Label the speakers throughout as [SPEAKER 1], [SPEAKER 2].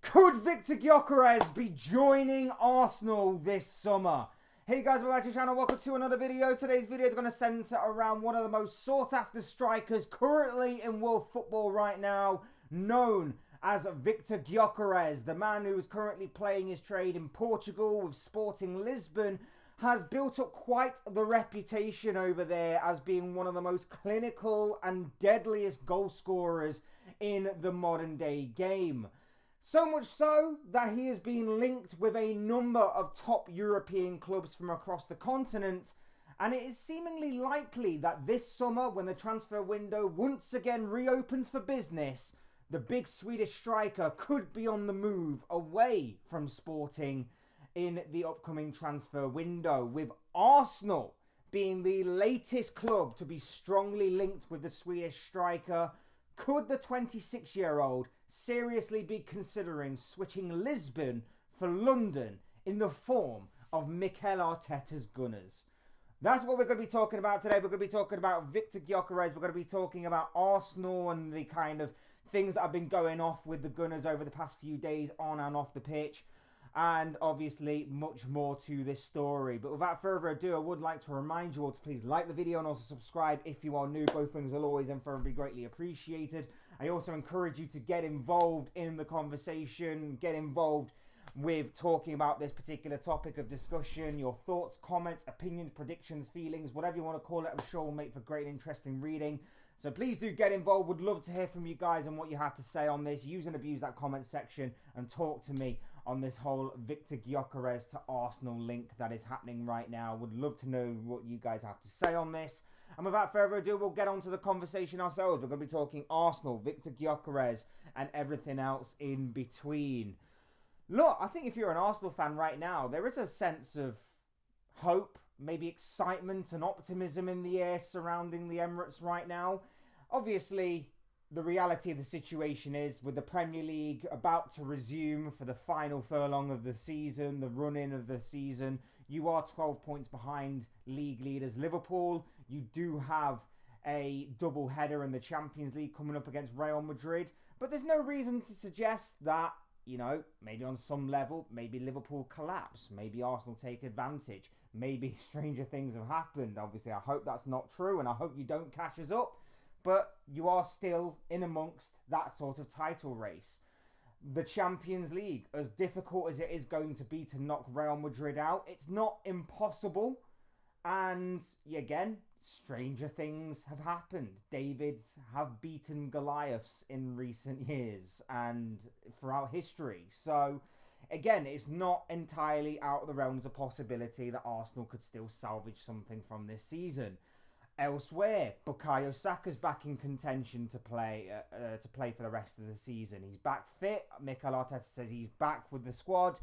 [SPEAKER 1] Could Viktor Gyokeres be joining Arsenal this summer? Hey guys, welcome back to the channel. Welcome to another video. Today's video is going to centre around one of the most sought after strikers currently in world football right now, known as Viktor Gyokeres. The man who is currently playing his trade in Portugal with Sporting Lisbon has built up quite the reputation over there as being one of the most clinical and deadliest goal scorers in the modern day game. So much so that he has been linked with a number of top European clubs from across the continent, and it is seemingly likely that this summer, when the transfer window once again reopens for business, the big Swedish striker could be on the move away from Sporting in the upcoming transfer window, with Arsenal being the latest club to be strongly linked with the Swedish striker. Could the 26-year-old seriously be considering switching Lisbon for London in the form of Mikel Arteta's Gunners? That's what we're going to be talking about today. We're going to be talking about Viktor Gyokeres. We're going to be talking about Arsenal and the kind of things that have been going off with the Gunners over the past few days on and off the pitch. And obviously much more to this story. But without further ado, I would like to remind you all to please like the video and also subscribe if you are new. Both things will always and forever be greatly appreciated. I also encourage you to get involved in the conversation, get involved with talking about this particular topic of discussion. Your thoughts, comments, opinions, predictions, feelings, whatever you want to call it, I'm sure will make for great and interesting reading. So please do get involved. Would love to hear from you guys and what you have to say on this. Use and abuse that comment section and talk to me on this whole Viktor Gyokeres to Arsenal link that is happening right now. Would love to know what you guys have to say on this. And without further ado, we'll get on to the conversation ourselves. We're going to be talking Arsenal, Viktor Gyokeres, and everything else in between. Look, I think if you're an Arsenal fan right now, there is a sense of hope, maybe excitement and optimism in the air surrounding the Emirates right now. Obviously, the reality of the situation is, with the Premier League about to resume for the final furlong of the season, the run-in of the season, you are 12 points behind league leaders Liverpool. You do have a double header in the Champions League coming up against Real Madrid, but there's no reason to suggest that, you know, maybe on some level, maybe Liverpool collapse, maybe Arsenal take advantage, maybe stranger things have happened. Obviously, I hope that's not true, and I hope you don't catch us up. But you are still in amongst that sort of title race. The Champions League, as difficult as it is going to be to knock Real Madrid out, it's not impossible. And again, stranger things have happened. Davids have beaten Goliaths in recent years and throughout history. So again, it's not entirely out of the realms of possibility that Arsenal could still salvage something from this season. Elsewhere, Bukayo Saka's back in contention to play for the rest of the season. He's back fit. Mikel Arteta says he's back with the squad.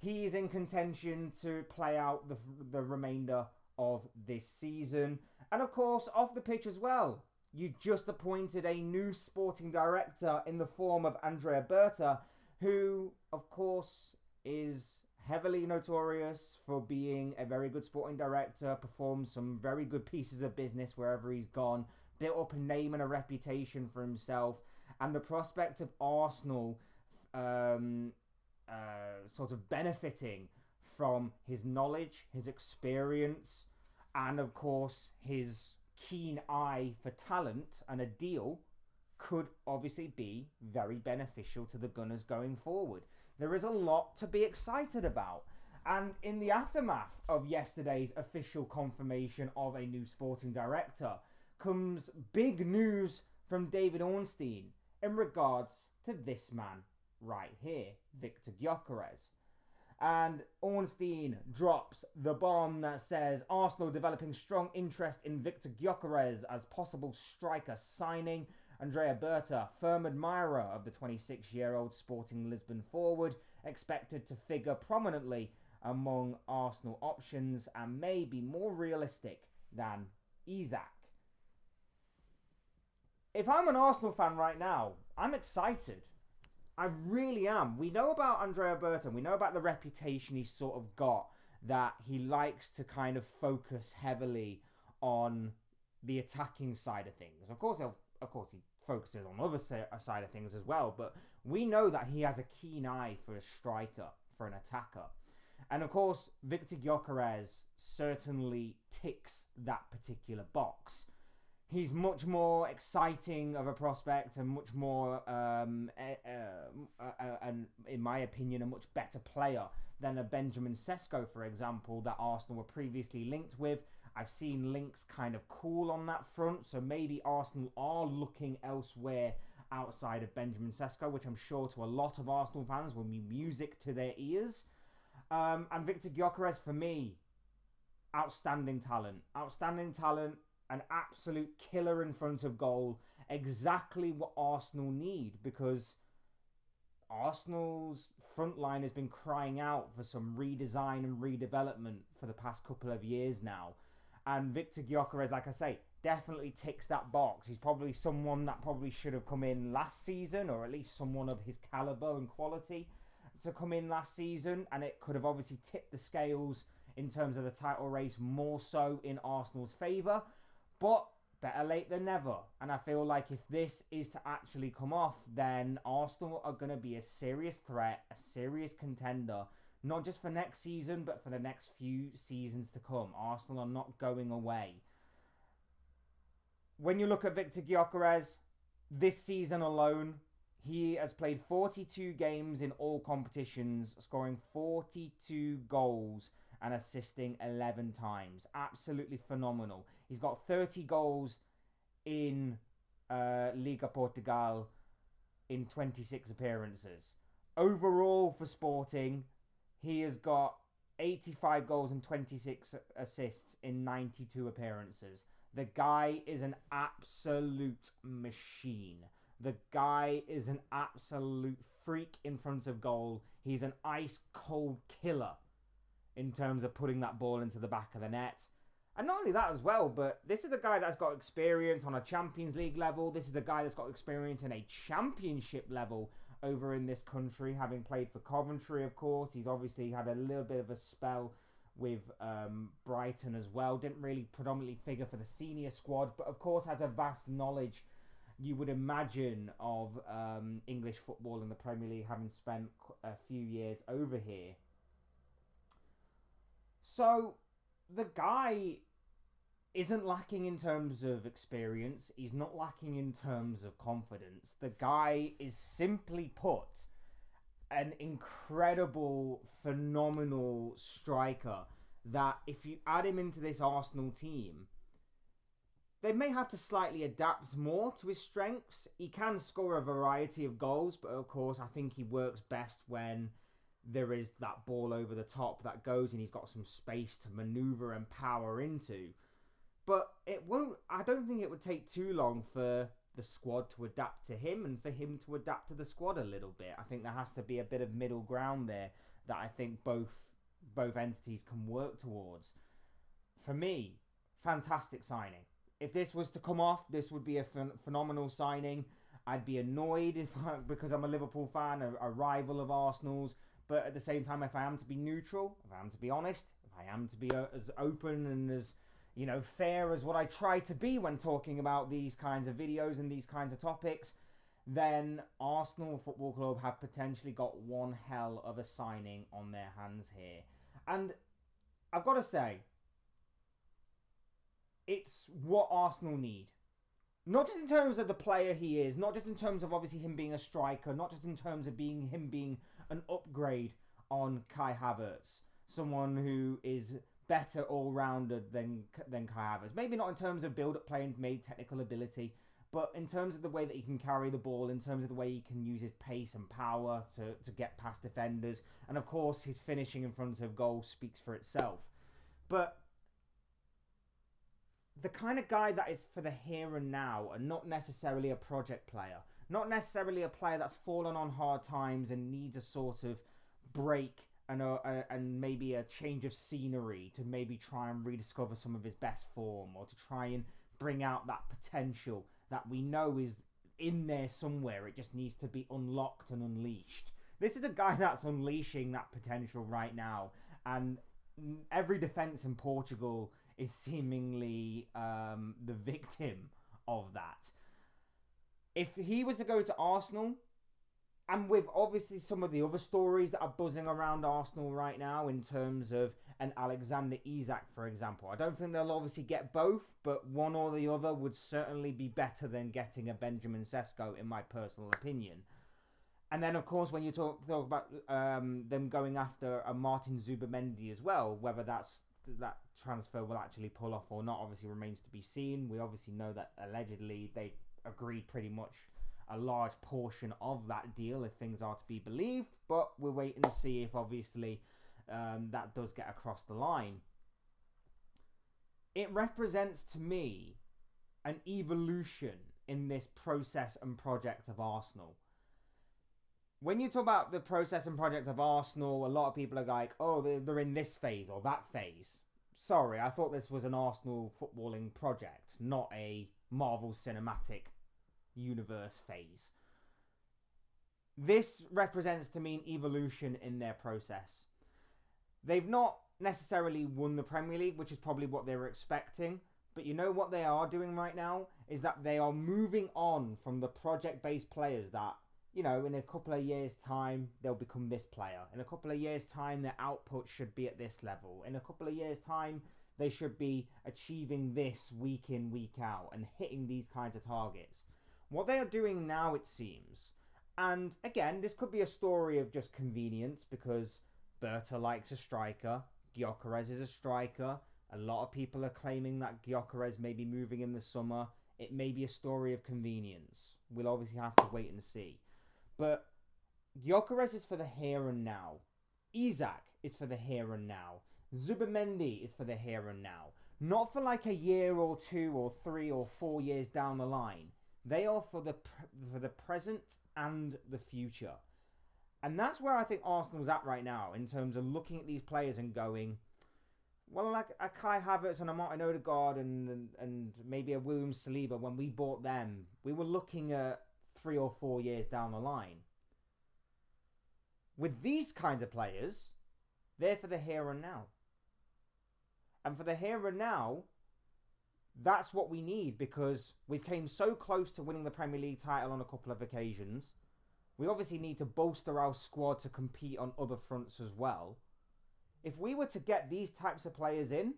[SPEAKER 1] He is in contention to play out the remainder of this season. And of course, off the pitch as well, you just appointed a new sporting director in the form of Andrea Berta, who, of course, is heavily notorious for being a very good sporting director, performed some very good pieces of business wherever he's gone, built up a name and a reputation for himself, and the prospect of Arsenal sort of benefiting from his knowledge, his experience, and of course his keen eye for talent and a deal could obviously be very beneficial to the Gunners going forward. There is a lot to be excited about. And in the aftermath of yesterday's official confirmation of a new sporting director comes big news from David Ornstein in regards to this man right here, Viktor Gyokeres. And Ornstein drops the bomb that says Arsenal developing strong interest in Viktor Gyokeres as possible striker signing. Andrea Berta, firm admirer of the 26-year-old Sporting Lisbon forward, expected to figure prominently among Arsenal options and may be more realistic than Isaac. If I'm an Arsenal fan right now, I'm excited. I really am. We know about Andrea Berta. We know about the reputation he's sort of got, that he likes to kind of focus heavily on the attacking side of things. Of course, he focuses on the other side of things as well, but we know that he has a keen eye for a striker, for an attacker. And of course, Viktor Gyokeres certainly ticks that particular box. He's much more exciting of a prospect and much more, and in my opinion, a much better player than a Benjamin Sesko, for example, that Arsenal were previously linked with. I've seen links kind of cool on that front, so maybe Arsenal are looking elsewhere outside of Benjamin Sesko, which I'm sure to a lot of Arsenal fans will be music to their ears. And Viktor Gyokeres, for me, outstanding talent. Outstanding talent, an absolute killer in front of goal. Exactly what Arsenal need, because Arsenal's front line has been crying out for some redesign and redevelopment for the past couple of years now. And Viktor Gyokeres, like I say, definitely ticks that box. He's probably someone that probably should have come in last season, or at least someone of his caliber and quality to come in last season, and it could have obviously tipped the scales in terms of the title race more so in Arsenal's favour. But better late than never. And I feel like if this is to actually come off, then Arsenal are going to be a serious threat, a serious contender, not just for next season, but for the next few seasons to come. Arsenal are not going away. When you look at Viktor Gyokeres, this season alone, he has played 42 games in all competitions, scoring 42 goals and assisting 11 times. Absolutely phenomenal. He's got 30 goals in Liga Portugal in 26 appearances. Overall for Sporting, he has got 85 goals and 26 assists in 92 appearances. The guy is an absolute machine. The guy is an absolute freak in front of goal. He's an ice-cold killer in terms of putting that ball into the back of the net. And not only that as well, but this is a guy that's got experience on a Champions League level. This is a guy that's got experience in a championship level over in this country, having played for Coventry, of course. He's obviously had a little bit of a spell with Brighton as well. Didn't really predominantly figure for the senior squad, but of course has a vast knowledge, you would imagine, of English football and the Premier League, having spent a few years over here. So the guy isn't lacking in terms of experience. He's not lacking in terms of confidence. The guy is, simply put, an incredible, phenomenal striker that if you add him into this Arsenal team, they may have to slightly adapt more to his strengths. He can score a variety of goals, but of course I think he works best when there is that ball over the top that goes and he's got some space to manoeuvre and power into. But I don't think it would take too long for the squad to adapt to him and for him to adapt to the squad a little bit. I think there has to be a bit of middle ground there that I think both entities can work towards. For me, fantastic signing. If this was to come off, this would be a phenomenal signing. I'd be annoyed because I'm a Liverpool fan, a rival of Arsenal's. But at the same time, if I am to be neutral, if I am to be honest, if I am to be as open and as, fair as what I try to be when talking about these kinds of videos and these kinds of topics, then Arsenal Football Club have potentially got one hell of a signing on their hands here. And I've got to say, it's what Arsenal need. Not just in terms of the player he is, not just in terms of obviously him being a striker, not just in terms of him being an upgrade on Kai Havertz, someone who is better all-rounded than Kai Havertz. Maybe not in terms of build-up play and made technical ability, but in terms of the way that he can carry the ball, in terms of the way he can use his pace and power to get past defenders, and of course his finishing in front of goal speaks for itself. But the kind of guy that is for the here and now, and not necessarily a project player, not necessarily a player that's fallen on hard times and needs a sort of break and maybe a change of scenery to maybe try and rediscover some of his best form, or to try and bring out that potential that we know is in there somewhere. It just needs to be unlocked and unleashed. This is a guy that's unleashing that potential right now, and every defence in Portugal is seemingly the victim of that. If he was to go to Arsenal, And with obviously some of the other stories that are buzzing around Arsenal right now in terms of an Alexander Isak, for example. I don't think they'll obviously get both, but one or the other would certainly be better than getting a Benjamin Sesko, in my personal opinion. And then, of course, when you talk about them going after a Martin Zubimendi as well, whether that transfer will actually pull off or not obviously remains to be seen. We obviously know that allegedly they agreed pretty much a large portion of that deal, if things are to be believed, but we're waiting to see if obviously that does get across the line. It represents to me an evolution in this process and project of Arsenal. When you talk about the process and project of Arsenal, a lot of people are like, oh, they're in this phase or that phase. Sorry, I thought this was an Arsenal footballing project, not a Marvel Cinematic Universe phase. This represents to me an evolution in their process. They've not necessarily won the Premier League, which is probably what they were expecting. But you know what they are doing right now is that they are moving on from the project-based players that, you know, in a couple of years' time, they'll become this player. In a couple of years' time, their output should be at this level. In a couple of years' time, they should be achieving this week in, week out and hitting these kinds of targets. What they are doing now, it seems, and again, this could be a story of just convenience because Berta likes a striker, Gyokeres is a striker, a lot of people are claiming that Gyokeres may be moving in the summer. It may be a story of convenience. We'll obviously have to wait and see. But Gyokeres is for the here and now. Isak is for the here and now. Zubimendi is for the here and now. Not for like a year or 2 or 3 or 4 years down the line. They are for the present and the future. And that's where I think Arsenal's at right now in terms of looking at these players and going, well, like a Kai Havertz and a Martin Odegaard and maybe a William Saliba, when we bought them, we were looking at 3 or 4 years down the line. With these kinds of players, they're for the here and now. And for the here and now, that's what we need because we've came so close to winning the Premier League title on a couple of occasions. We obviously need to bolster our squad to compete on other fronts as well. If we were to get these types of players in,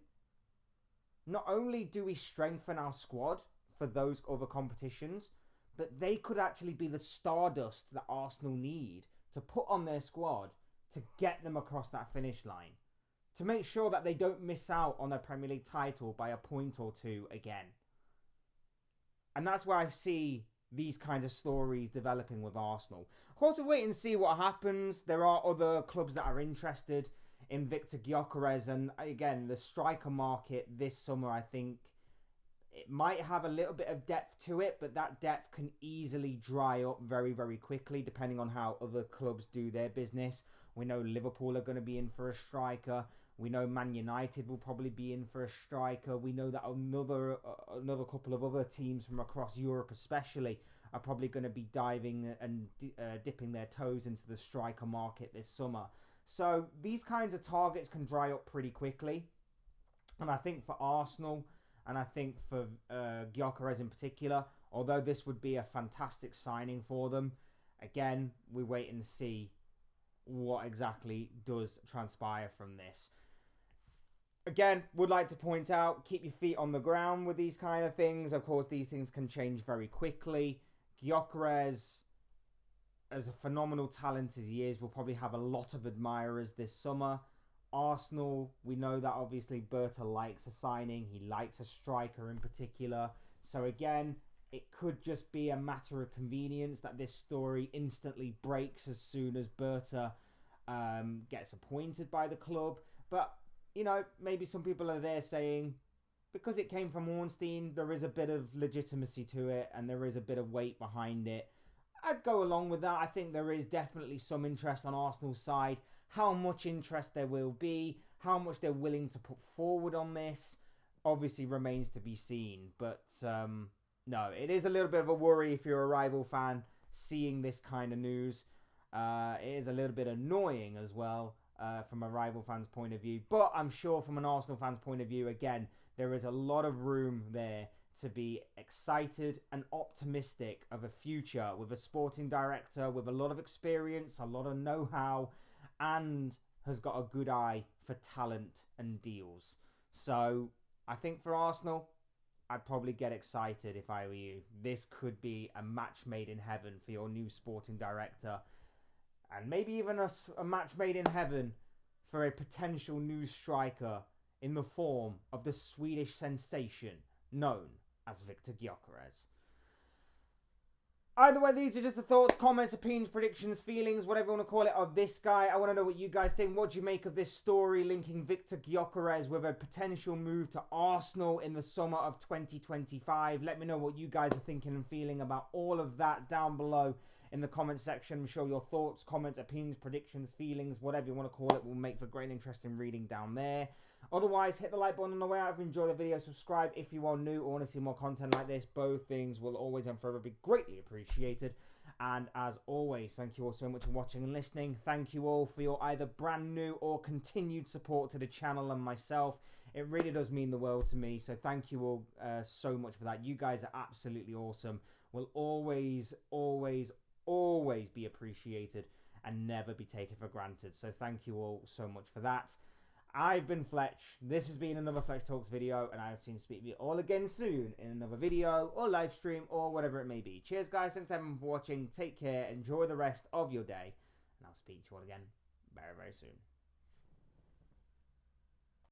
[SPEAKER 1] not only do we strengthen our squad for those other competitions, but they could actually be the stardust that Arsenal need to put on their squad to get them across that finish line. To make sure that they don't miss out on a Premier League title by a point or 2 again. And that's where I see these kinds of stories developing with Arsenal. Of course, we'll wait and see what happens. There are other clubs that are interested in Viktor Gyokeres. And again, the striker market this summer, I think, it might have a little bit of depth to it, but that depth can easily dry up very, very quickly, depending on how other clubs do their business. We know Liverpool are going to be in for a striker. We know Man United will probably be in for a striker. We know that another couple of other teams from across Europe especially are probably going to be diving and dipping their toes into the striker market this summer. So these kinds of targets can dry up pretty quickly. And I think for Arsenal, and I think for Gyokeres in particular, although this would be a fantastic signing for them, again, we wait and see what exactly does transpire from this. Again, would like to point out, keep your feet on the ground with these kind of things. Of course, these things can change very quickly. Gyokeres, as a phenomenal talent as he is, will probably have a lot of admirers this summer. Arsenal, we know that obviously Berta likes a signing. He likes a striker in particular. So again, it could just be a matter of convenience that this story instantly breaks as soon as Berta gets appointed by the club. But, you know, maybe some people are there saying, because it came from Ornstein, there is a bit of legitimacy to it and there is a bit of weight behind it. I'd go along with that. I think there is definitely some interest on Arsenal's side. How much interest there will be, how much they're willing to put forward on this, obviously remains to be seen. But no, it is a little bit of a worry if you're a rival fan seeing this kind of news. It is a little bit annoying as well from a rival fan's point of view. But I'm sure from an Arsenal fan's point of view, again, there is a lot of room there to be excited and optimistic of a future with a sporting director with a lot of experience, a lot of know-how, and has got a good eye for talent and deals. So I think for Arsenal, I'd probably get excited if I were you. This could be a match made in heaven for your new sporting director, and maybe even a match made in heaven for a potential new striker in the form of the Swedish sensation known as Viktor Gyokeres. Either way, these are just the thoughts, comments, opinions, predictions, feelings, whatever you want to call it, of this guy. I want to know what you guys think. What do you make of this story linking Viktor Gyokeres with a potential move to Arsenal in the summer of 2025? Let me know what you guys are thinking and feeling about all of that down below in the comment section. I'm sure your thoughts, comments, opinions, predictions, feelings, whatever you want to call it, will make for great and interesting reading down there. Otherwise, hit the like button on the way out if you enjoy the video. Subscribe if you are new or want to see more content like this. Both things will always and forever be greatly appreciated. And as always, thank you all so much for watching and listening. Thank you all for your either brand new or continued support to the channel and myself. It really does mean the world to me. So thank you all so much for that. You guys are absolutely awesome. Will always, always, always be appreciated and never be taken for granted. So thank you all so much for that. I've been Fletch. This has been another Fletch Talks video, and I'll soon speak to you all again soon in another video or live stream or whatever it may be. Cheers, guys. Thanks everyone for watching. Take care. Enjoy the rest of your day, and I'll speak to you all again very, very soon.